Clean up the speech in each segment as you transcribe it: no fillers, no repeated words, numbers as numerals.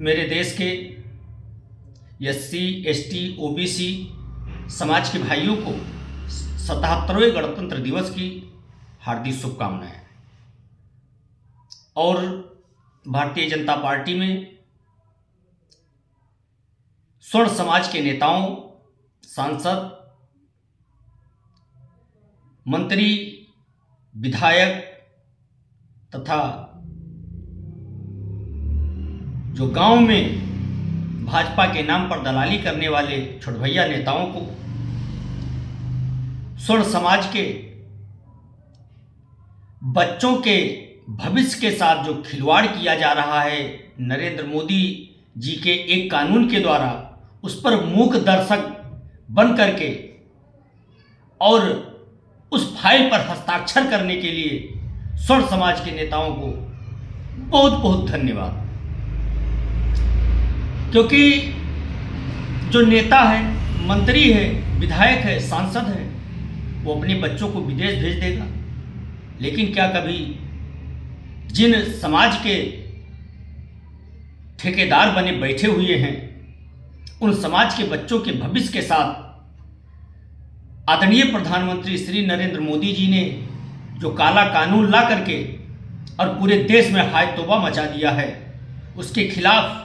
मेरे देश के एससी, एसटी, ओबीसी समाज के भाइयों को 77वें गणतंत्र दिवस की हार्दिक शुभकामनाएं। और भारतीय जनता पार्टी में स्वर्ण समाज के नेताओं, सांसद, मंत्री, विधायक तथा जो गांव में भाजपा के नाम पर दलाली करने वाले छोटभैया नेताओं को स्वर्ण समाज के बच्चों के भविष्य के साथ जो खिलवाड़ किया जा रहा है नरेंद्र मोदी जी के एक कानून के द्वारा, उस पर मूक दर्शक बन करके और उस फाइल पर हस्ताक्षर करने के लिए स्वर्ण समाज के नेताओं को बहुत बहुत धन्यवाद। क्योंकि जो नेता है, मंत्री है, विधायक है, सांसद है, वो अपने बच्चों को विदेश भेज देगा, लेकिन क्या कभी जिन समाज के ठेकेदार बने बैठे हुए हैं उन समाज के बच्चों के भविष्य के साथ आदरणीय प्रधानमंत्री श्री नरेंद्र मोदी जी ने जो काला कानून ला करके और पूरे देश में हाय तौबा मचा दिया है, उसके खिलाफ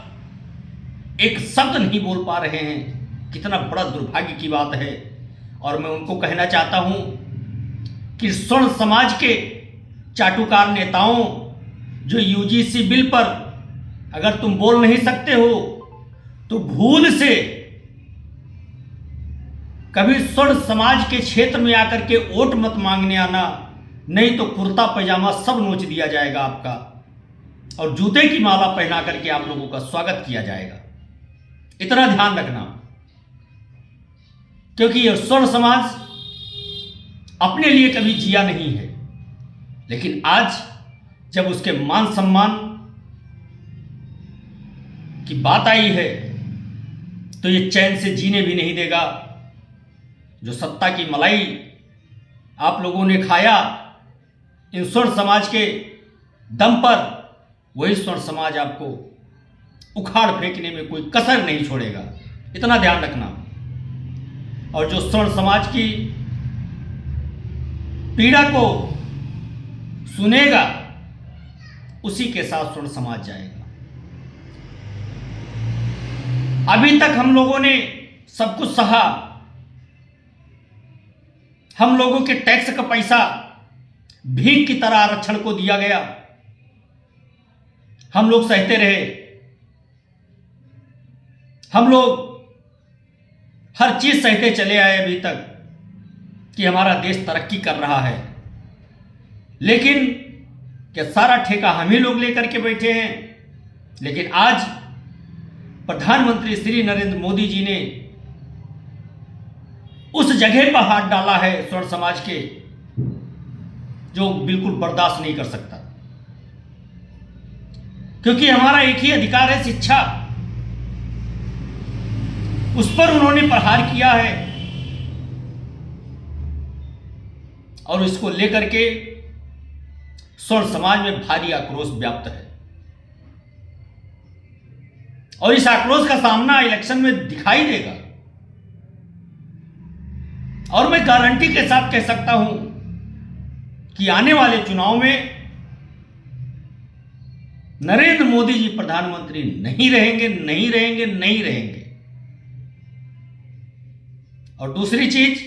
एक शब्द नहीं बोल पा रहे हैं। कितना बड़ा दुर्भाग्य की बात है। और मैं उनको कहना चाहता हूं कि स्वर्ण समाज के चाटुकार नेताओं, जो यूजीसी बिल पर अगर तुम बोल नहीं सकते हो तो भूल से कभी स्वर्ण समाज के क्षेत्र में आकर के वोट मत मांगने आना, नहीं तो कुर्ता पैजामा सब नोच दिया जाएगा आपका और जूते की माला पहना करके आप लोगों का स्वागत किया जाएगा। इतना ध्यान रखना, क्योंकि यह स्वर्ण समाज अपने लिए कभी जिया नहीं है, लेकिन आज जब उसके मान सम्मान की बात आई है तो ये चैन से जीने भी नहीं देगा। जो सत्ता की मलाई आप लोगों ने खाया इन स्वर्ण समाज के दम पर, वही स्वर्ण समाज आपको उखाड़ फेंकने में कोई कसर नहीं छोड़ेगा। इतना ध्यान रखना। और जो स्वर्ण समाज की पीड़ा को सुनेगा उसी के साथ स्वर्ण समाज जाएगा। अभी तक हम लोगों ने सब कुछ सहा, हम लोगों के टैक्स का पैसा भीख की तरह आरक्षण को दिया गया, हम लोग सहते रहे, हम लोग हर चीज सहते चले आए अभी तक कि हमारा देश तरक्की कर रहा है। लेकिन क्या सारा ठेका हम ही लोग लेकर के बैठे हैं? लेकिन आज प्रधानमंत्री श्री नरेंद्र मोदी जी ने उस जगह पर हाथ डाला है स्वर्ण समाज के, जो बिल्कुल बर्दाश्त नहीं कर सकता। क्योंकि हमारा एक ही अधिकार है, शिक्षा, उस पर उन्होंने प्रहार किया है और इसको लेकर के स्वर्ण समाज में भारी आक्रोश व्याप्त है। और इस आक्रोश का सामना इलेक्शन में दिखाई देगा। और मैं गारंटी के साथ कह सकता हूं कि आने वाले चुनाव में नरेंद्र मोदी जी प्रधानमंत्री नहीं रहेंगे, नहीं रहेंगे, नहीं रहेंगे। और दूसरी चीज,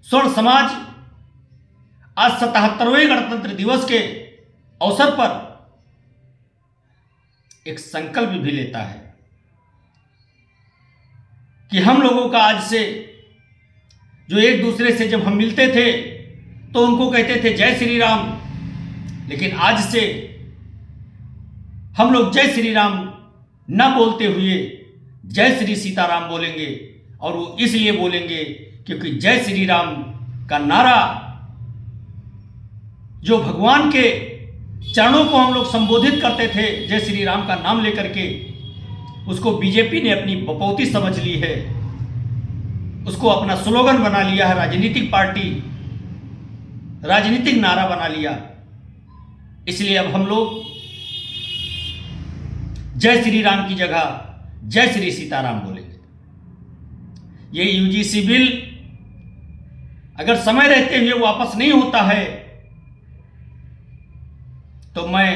स्वर्ण समाज आज 77वें गणतंत्र दिवस के अवसर पर एक संकल्प भी लेता है कि हम लोगों का आज से, जो एक दूसरे से जब हम मिलते थे तो उनको कहते थे जय श्री राम, लेकिन आज से हम लोग जय श्री राम न बोलते हुए जय श्री सीताराम बोलेंगे। और वो इसलिए बोलेंगे क्योंकि जय श्री राम का नारा, जो भगवान के चरणों को हम लोग संबोधित करते थे जय श्री राम का नाम लेकर के, उसको बीजेपी ने अपनी बपौती समझ ली है, उसको अपना स्लोगन बना लिया है, राजनीतिक पार्टी, राजनीतिक नारा बना लिया। इसलिए अब हम लोग जय श्री राम की जगह जय श्री सीताराम बोलेंगे। ये यूजीसी बिल अगर समय रहते हुए वापस नहीं होता है तो मैं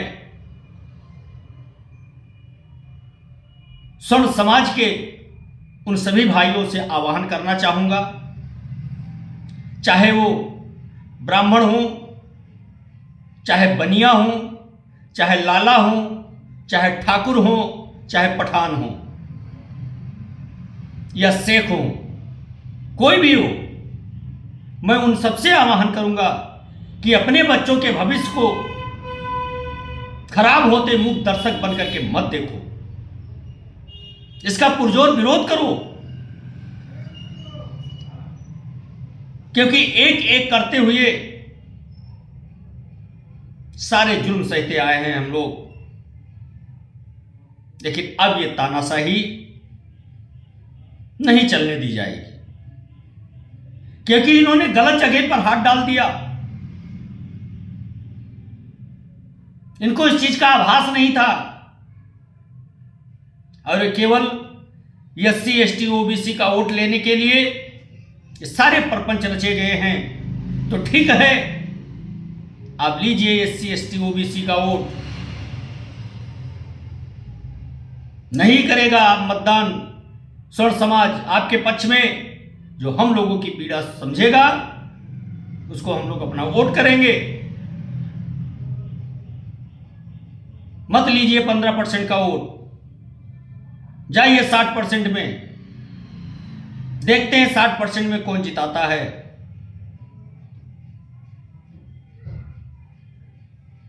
स्वर्ण समाज के उन सभी भाइयों से आह्वान करना चाहूंगा, चाहे वो ब्राह्मण हो, चाहे बनिया हो, चाहे लाला हो, चाहे ठाकुर हो, चाहे पठान हो या शेख हो, कोई भी हो, मैं उन सबसे आह्वान करूंगा कि अपने बच्चों के भविष्य को खराब होते मूक दर्शक बनकर के मत देखो, इसका पुरजोर विरोध करो, क्योंकि एक एक करते हुए सारे जुल्म सहते आए हैं हम लोग। लेकिन अब ये तानाशाही नहीं चलने दी जाएगी, क्योंकि इन्होंने गलत जगह पर हाथ डाल दिया। इनको इस चीज का आभास नहीं था और केवल SC ST OBC का वोट लेने के लिए ये सारे प्रपंच रचे गए हैं। तो ठीक है, आप लीजिए SC ST OBC का वोट, नहीं करेगा आप मतदान स्वर्ण समाज आपके पक्ष में, जो हम लोगों की पीड़ा समझेगा उसको हम लोग अपना वोट करेंगे। मत लीजिए 15% का वोट, जाइए 60% में, देखते हैं 60% में कौन जिताता है।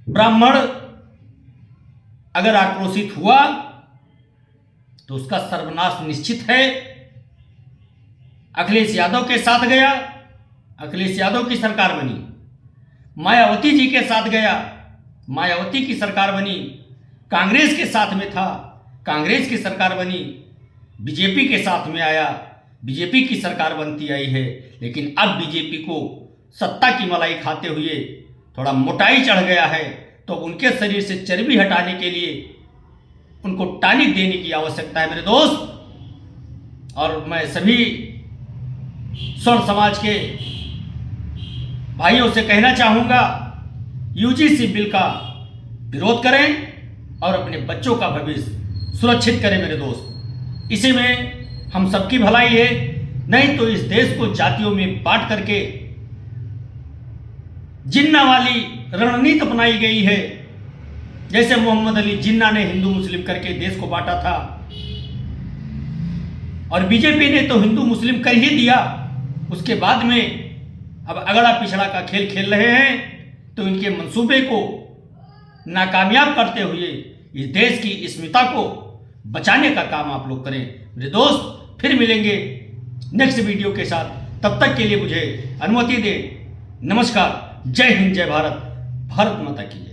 ब्राह्मण अगर आक्रोशित हुआ तो उसका सर्वनाश निश्चित है। अखिलेश यादव के साथ गया, अखिलेश यादव की सरकार बनी, मायावती जी के साथ गया, मायावती की सरकार बनी, कांग्रेस के साथ में था, कांग्रेस की सरकार बनी, बीजेपी के साथ में आया, बीजेपी की सरकार बनती आई है। लेकिन अब बीजेपी को सत्ता की मलाई खाते हुए थोड़ा मोटाई चढ़ गया है, तो उनके शरीर से चर्बी हटाने के लिए उनको टॉनिक देने की आवश्यकता है मेरे दोस्त। और मैं सभी स्वर्ण समाज के भाइयों से कहना चाहूंगा, यूजीसी बिल का विरोध करें और अपने बच्चों का भविष्य सुरक्षित करें मेरे दोस्त। इसी में हम सबकी भलाई है, नहीं तो इस देश को जातियों में बांट करके जिन्ना वाली रणनीति अपनाई गई है। जैसे मोहम्मद अली जिन्ना ने हिंदू मुस्लिम करके देश को बांटा था, और बीजेपी ने तो हिंदू मुस्लिम कर ही दिया। उसके बाद में अब अगड़ा पिछड़ा का खेल खेल रहे हैं, तो इनके मंसूबे को नाकामयाब करते हुए इस देश की अस्मिता को बचाने का काम आप लोग करें मेरे दोस्त। फिर मिलेंगे नेक्स्ट वीडियो के साथ, तब तक के लिए मुझे अनुमति दें। नमस्कार, जय हिंद, जय भारत, भारत माता की।